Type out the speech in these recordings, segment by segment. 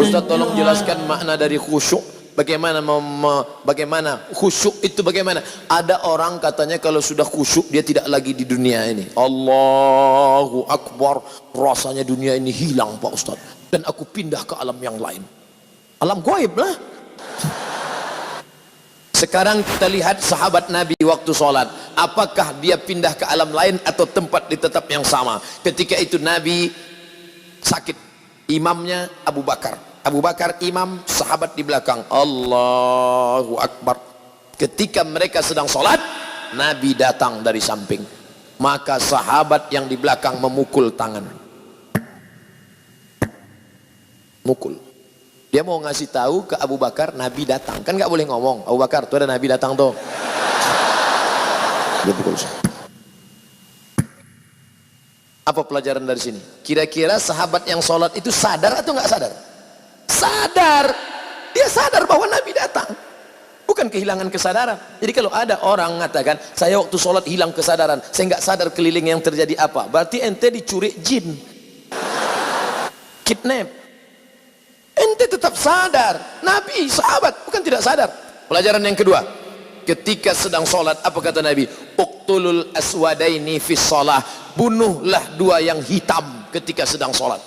Ustaz tolong jelaskan makna dari khusyuk. Bagaimana khusyuk itu bagaimana? Ada orang katanya kalau sudah khusyuk dia tidak lagi di dunia ini. Allahu Akbar, rasanya dunia ini hilang Pak Ustaz, dan aku pindah ke alam yang lain. Alam gaib lah. Sekarang kita lihat sahabat Nabi waktu sholat, apakah dia pindah ke alam lain atau tempat di tetap yang sama? Ketika itu Nabi sakit, imamnya Abu Bakar imam, sahabat di belakang. Allahu Akbar. Ketika mereka sedang sholat, Nabi datang dari samping, maka sahabat yang di belakang memukul tangan, mukul. Dia mau ngasih tahu ke Abu Bakar Nabi datang, kan nggak boleh ngomong Abu Bakar tuh ada Nabi datang tuh. Dia pukul. Apa pelajaran dari sini? Kira-kira sahabat yang sholat itu sadar atau nggak sadar? Sadar. Dia sadar bahwa Nabi datang, bukan kehilangan kesadaran. Jadi kalau ada orang mengatakan saya waktu sholat hilang kesadaran, saya nggak sadar keliling yang terjadi apa, berarti ente dicuri jin, kidnap. Ente tetap sadar. Nabi, sahabat bukan tidak sadar. Pelajaran yang kedua, ketika sedang sholat apa kata Nabi? Uqtulul aswadaini fis sholah, bunuhlah dua yang hitam ketika sedang sholat.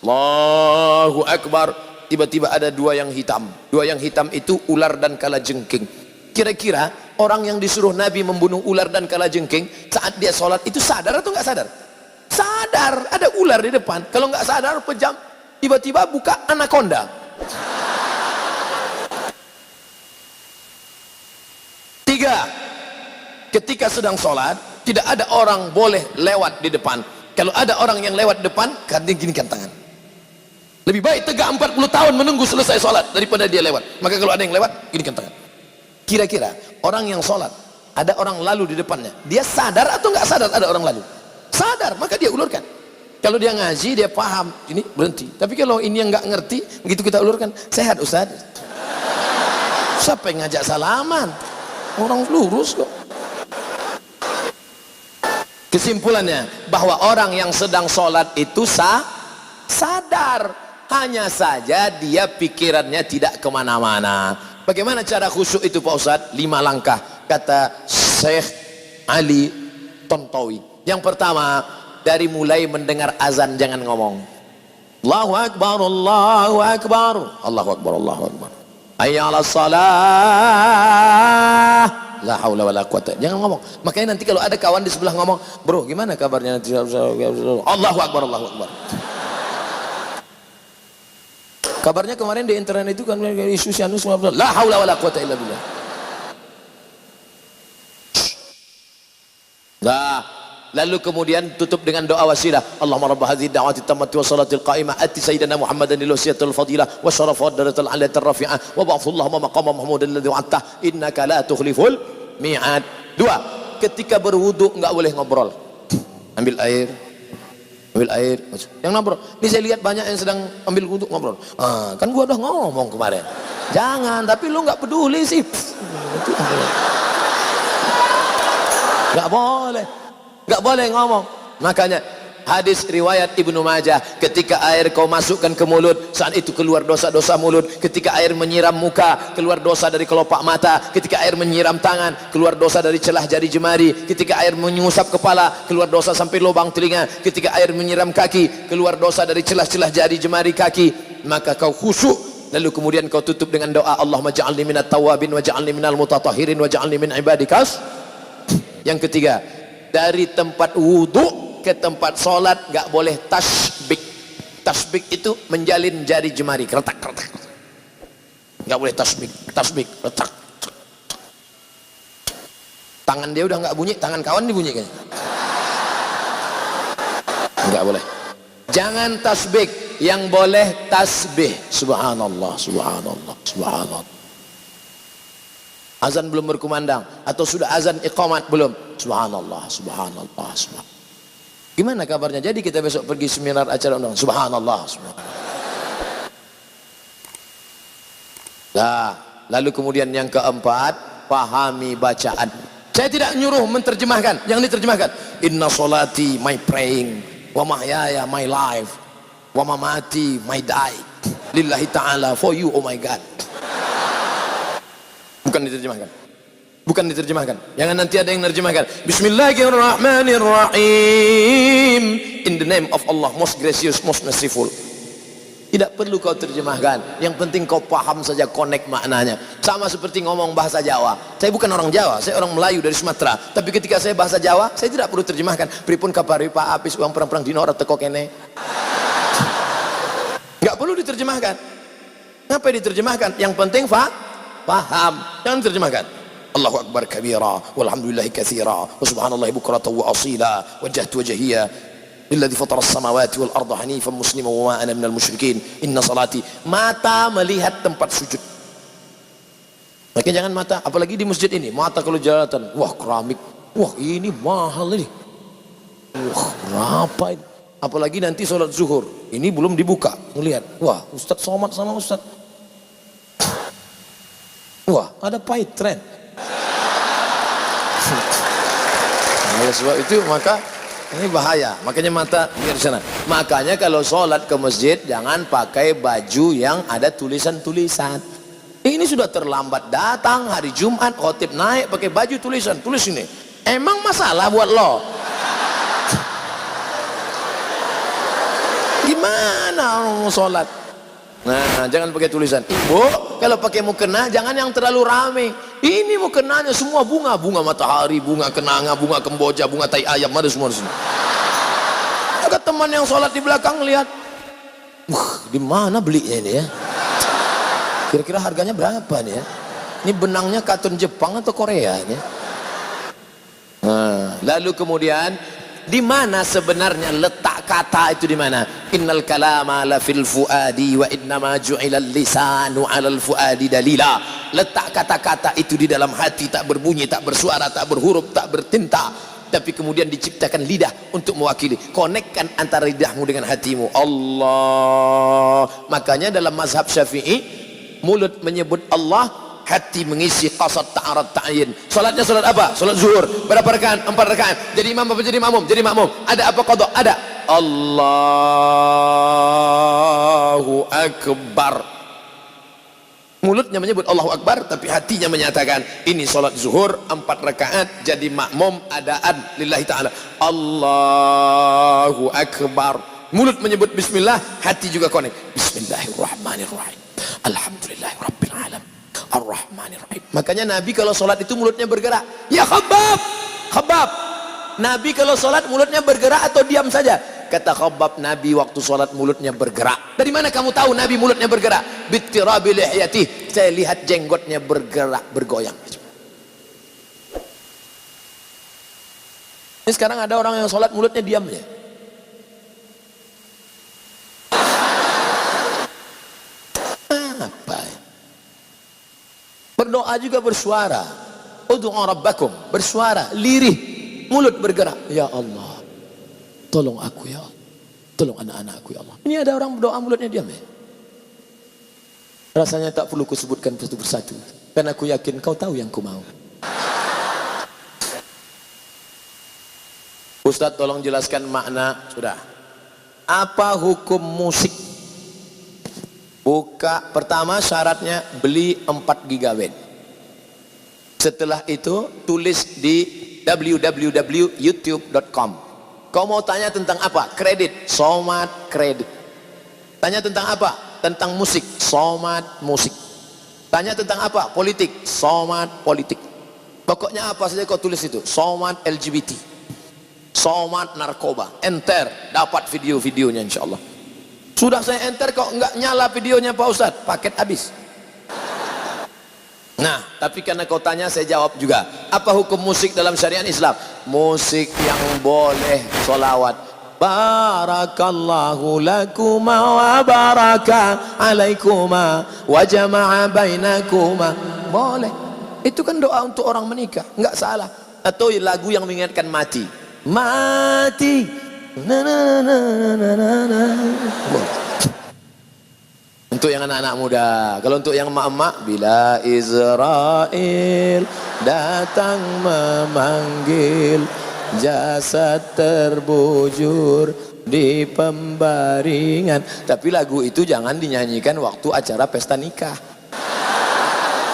Allahu Akbar. Tiba-tiba ada dua yang hitam. Dua yang hitam itu ular dan kalajengking. Kira-kira orang yang disuruh Nabi membunuh ular dan kalajengking saat dia sholat itu sadar atau nggak sadar? Sadar, ada ular di depan. Kalau nggak sadar pejam, tiba-tiba buka anaconda. Tiga, ketika sedang sholat tidak ada orang boleh lewat di depan. Kalau ada orang yang lewat depan, dia ginikan tangan. Lebih baik tegak 40 tahun menunggu selesai sholat daripada dia lewat. Maka kalau ada yang lewat, ginikan tangan. Kira-kira orang yang sholat, ada orang lalu di depannya, dia sadar atau nggak sadar ada orang lalu? Sadar, maka dia ulurkan. Kalau dia ngaji, dia paham, ini berhenti. Tapi kalau ini yang nggak ngerti, begitu kita ulurkan, sehat Ustaz. Siapa yang ngajak salaman? Orang lurus kok. Kesimpulannya, bahwa orang yang sedang sholat itu sadar. Hanya saja dia pikirannya tidak kemana-mana. Bagaimana cara khusyuk itu Pak Ustadz? 5 langkah kata Syekh Ali Tontowi. Yang pertama, dari mulai mendengar azan jangan ngomong. Allahu Akbar, Allahu Akbar, Allahu Akbar, Allahu Akbar, hayya 'alas salah, la haula wala quwata. Jangan ngomong. Makanya nanti kalau ada kawan di sebelah ngomong, bro gimana kabarnya? Allahu Akbar, Allahu Akbar. Kabarnya kemarin di internet itu kan isu Sianus, la haula wala quwata illa billah. Nah, lalu kemudian tutup dengan doa wasilah. Allahumma rabb hadhihi da'wati tammati wa salatil qa'imah ati sayyidina Muhammadan lil wasiyatil fadilah wa syarafa darajatil 'aliyatir rafi'ah wa ba'athu Allahumma maqama mahmudan alladhi wa'adta innaka la tukhliful mi'ad. 2, ketika berwudu enggak boleh ngobrol. Ambil air, yang ngobrol. Ini saya lihat banyak yang sedang ambil wudu ngobrol. Kan gua udah ngomong kemarin. Jangan, tapi lu nggak peduli sih. Nggak boleh ngomong. Makanya hadis riwayat Ibnu Majah, ketika air kau masukkan ke mulut, saat itu keluar dosa-dosa mulut. Ketika air menyiram muka, keluar dosa dari kelopak mata. Ketika air menyiram tangan, keluar dosa dari celah jari jemari. Ketika air menyusap kepala, keluar dosa sampai lubang telinga. Ketika air menyiram kaki, keluar dosa dari celah-celah jari jemari kaki. Maka kau khusyuk, lalu kemudian kau tutup dengan doa, Allahumma ja'alni minat tawabin wa ja'alni minal mutatahhirin wa ja'alni min ibadikas. Yang ketiga, dari tempat wudu ke tempat sholat gak boleh tasbik. Tasbik itu menjalin jari jemari, retak. Gak boleh tasbik, retak. Tangan dia udah gak bunyi, tangan kawan dibunyi kayaknya. Gak boleh. Jangan tasbik, yang boleh tasbih. Subhanallah, subhanallah, subhanallah. Azan belum berkumandang atau sudah azan iqamat belum? Subhanallah, subhanallah, subhanallah. Gimana kabarnya? Jadi kita besok pergi seminar acara undang. Subhanallah, subhanallah. Nah, lalu kemudian yang keempat, pahami bacaan. Saya tidak nyuruh menterjemahkan, yang diterjemahkan. Inna solati my praying, wa mahyaya my life, wa mamati my die. lillahi ta'ala, for you, oh my God. Bukan diterjemahkan. Bukan diterjemahkan. Jangan nanti ada yang menerjemahkan. Bismillahirrahmanirrahim. In the name of Allah, most gracious, most merciful. Tidak perlu kau terjemahkan. Yang penting kau paham saja, connect maknanya. Sama seperti ngomong bahasa Jawa. Saya bukan orang Jawa, saya orang Melayu dari Sumatera. Tapi ketika saya bahasa Jawa, saya tidak perlu terjemahkan. Pripun kapari Pak Apis uang perang-perang dino ora teko kene. Enggak perlu diterjemahkan. Ngapain diterjemahkan? Yang penting paham. Jangan diterjemahkan. Allahu akbar kabira walhamdulillahi katsira wa subhanallahi bukratan wa asila wajjahtu wajhiya lilladzi fatara as-samawati wal arda hanifan musliman wa ma ana minal musyrikin inna salati. Mata melihat tempat sujud. Makanya jangan mata, apalagi di masjid ini, mata kalau jelalatan, wah keramik, wah ini mahal ini, wah berapa ini. Apalagi nanti sholat zuhur, ini belum dibuka, melihat, wah Ustadz Somad sama Ustadz, wah ada pahit tren. Oleh sebab itu maka ini bahaya, makanya mata biar sana. Makanya kalau sholat ke masjid jangan pakai baju yang ada tulisan-tulisan. Ini sudah terlambat datang hari Jumat, khotib naik pakai baju tulisan, tulis ini. Emang masalah buat lo? Gimana orang mau sholat? Nah, jangan pakai tulisan. Ibu, kalau pakai mukena jangan yang terlalu rame. Ini mukenanya semua bunga, bunga matahari, bunga kenanga, bunga kemboja, bunga tai ayam, ada semua di sini. Ada teman yang sholat di belakang lihat, di mana belinya ini ya? Kira-kira harganya berapa nih ya? Ini benangnya katun Jepang atau Korea ini? Nah, lalu kemudian di mana sebenarnya letak kata itu, di mana? Innal kalama la fil fuadi wa innama ju'ilal lisanu 'alal fuadi dalila. Letak kata-kata itu di dalam hati, tak berbunyi, tak bersuara, tak berhuruf, tak bertinta, tapi kemudian diciptakan lidah untuk mewakili. Konekkan antara lidahmu dengan hatimu. Allah. Makanya dalam mazhab Syafi'i, mulut menyebut Allah, hati mengisi qasad ta'arad ta'yin. Salatnya salat apa? Salat zuhur. Berapa rakaat? 4 rakaat. Jadi imam apa jadi makmum? Jadi makmum. Ada apa qada? Ada. Allahu akbar. Mulutnya menyebut Allahu akbar, tapi hatinya menyatakan ini salat zuhur 4 rakaat, jadi makmum adaan lillahi ta'ala. Allahu akbar. Mulut menyebut bismillah, hati juga konek. Bismillahirrahmanirrahim. Alhamdulillahirabbil alamin. Ar-Rahmanir-Rahim. Makanya Nabi kalau sholat itu mulutnya bergerak. Ya Khabbab, Khabbab. Nabi kalau sholat mulutnya bergerak atau diam saja? Kata Khabbab, Nabi waktu sholat mulutnya bergerak. Dari mana kamu tahu Nabi mulutnya bergerak? Bittirabi lihyatih. Saya lihat jenggotnya bergerak, bergoyang. Ini sekarang ada orang yang sholat mulutnya diam ya. Apa ya? Berdoa juga bersuara. Ud'u rabbakum, bersuara, lirih, mulut bergerak. Ya Allah, tolong aku ya Allah, tolong anak-anakku ya Allah. Ini ada orang berdoa mulutnya diam ya. Rasanya tak perlu kusebutkan satu persatu, karena aku yakin kau tahu yang ku mau. Ustaz tolong jelaskan makna. Sudah. Apa hukum musik? Buka, pertama syaratnya beli 4 GB. Setelah itu tulis di www.youtube.com. Kau mau tanya tentang apa? Kredit, Somad kredit. Tanya tentang apa? Tentang musik, Somad musik. Tanya tentang apa? Politik, Somad politik. Pokoknya apa saja kau tulis itu. Somad LGBT, Somad narkoba. Enter, dapat video-videonya insyaallah. Sudah saya enter kok enggak nyala videonya Pak Ustadz, paket habis. Nah, tapi karena kau tanya saya jawab juga. Apa hukum musik dalam syariat Islam? Musik yang boleh solawat. Barakallahu lakuma wa baraka alaikuma wa jama'a bainakuma. Boleh. Itu kan doa untuk orang menikah, enggak salah. Atau lagu yang mengingatkan mati. Mati. Na, na, na, na, na, na. Untuk yang anak-anak muda. Kalau untuk yang emak-emak, bila Israel datang memanggil, jasad terbujur di pembaringan. Tapi lagu itu jangan dinyanyikan waktu acara pesta nikah.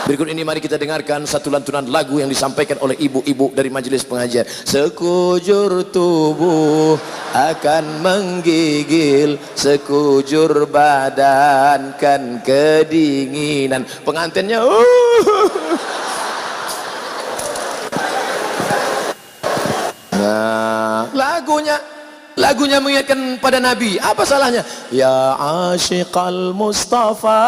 Berikut ini mari kita dengarkan satu lantunan lagu yang disampaikan oleh ibu-ibu dari majelis pengajian. Sekujur tubuh akan menggigil, sekujur badan kan kedinginan. Pengantinnya Nah, lagunya mengingatkan pada Nabi. Apa salahnya? Ya asyiqal Mustafa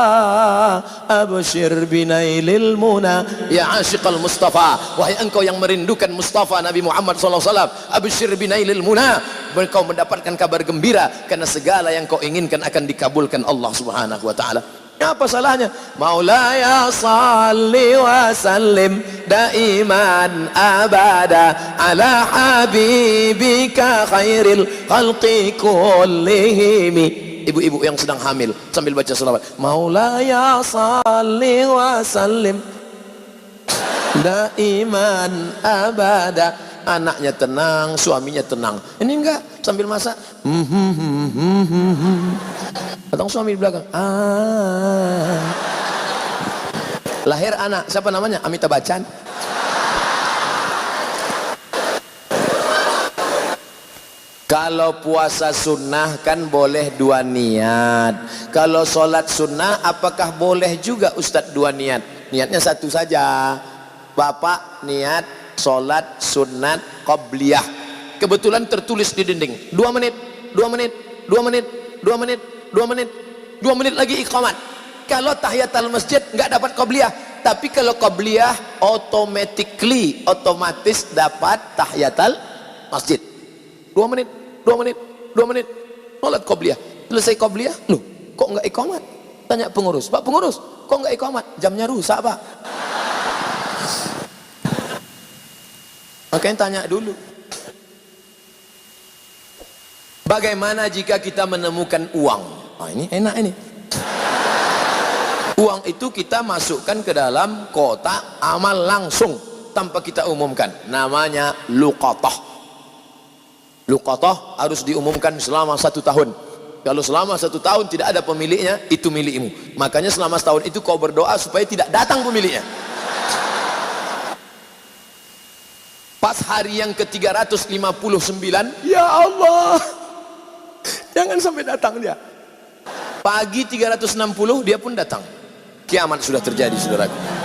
abshir binailil muna. Ya asyiqal Mustafa, wahai engkau yang merindukan Mustafa Nabi Muhammad SAW, abshir binailil muna, engkau mendapatkan kabar gembira karena segala yang kau inginkan akan dikabulkan Allah Subhanahu wa taala. Apa salahnya? Maulaya salli wa sallim daiman abada ala habibika khairil khalqi kullihim. Ibu-ibu yang sedang hamil sambil baca selawat. Maulaya salli wa sallim daiman abada. Anaknya tenang, suaminya tenang. Ini enggak, sambil masak. Datang suami di belakang. Lahir anak, siapa namanya? Amitabh Bachchan. Kalau puasa sunnah kan boleh dua niat. Kalau sholat sunnah apakah boleh juga Ustadz dua niat? Niatnya satu saja. Bapak niat sholat sunat qabliyah, kebetulan tertulis di dinding 2 menit, 2 menit, 2 menit, 2 menit, 2 menit, 2 menit lagi iqamat. Kalau tahiyatul masjid nggak dapat qabliyah, tapi kalau qabliyah otomatis dapat tahiyatul masjid. 2 menit, 2 menit, 2 menit, sholat qabliyah. Selesai qabliyah, loh kok nggak iqamat? Tanya pengurus, Pak pengurus, kok nggak iqamat? Jamnya rusak Pak. Makanya tanya dulu. Bagaimana jika kita menemukan uang? Oh, ini enak ini. Uang itu kita masukkan ke dalam kotak amal langsung tanpa kita umumkan. Namanya luqatah. Luqatah harus diumumkan selama 1 tahun. Kalau selama 1 tahun tidak ada pemiliknya, itu milikmu. Makanya selama setahun itu kau berdoa supaya tidak datang pemiliknya. Pas hari yang ke-359, ya Allah, jangan sampai datang dia. Pagi 360 dia pun datang. Kiamat sudah terjadi, saudaraku.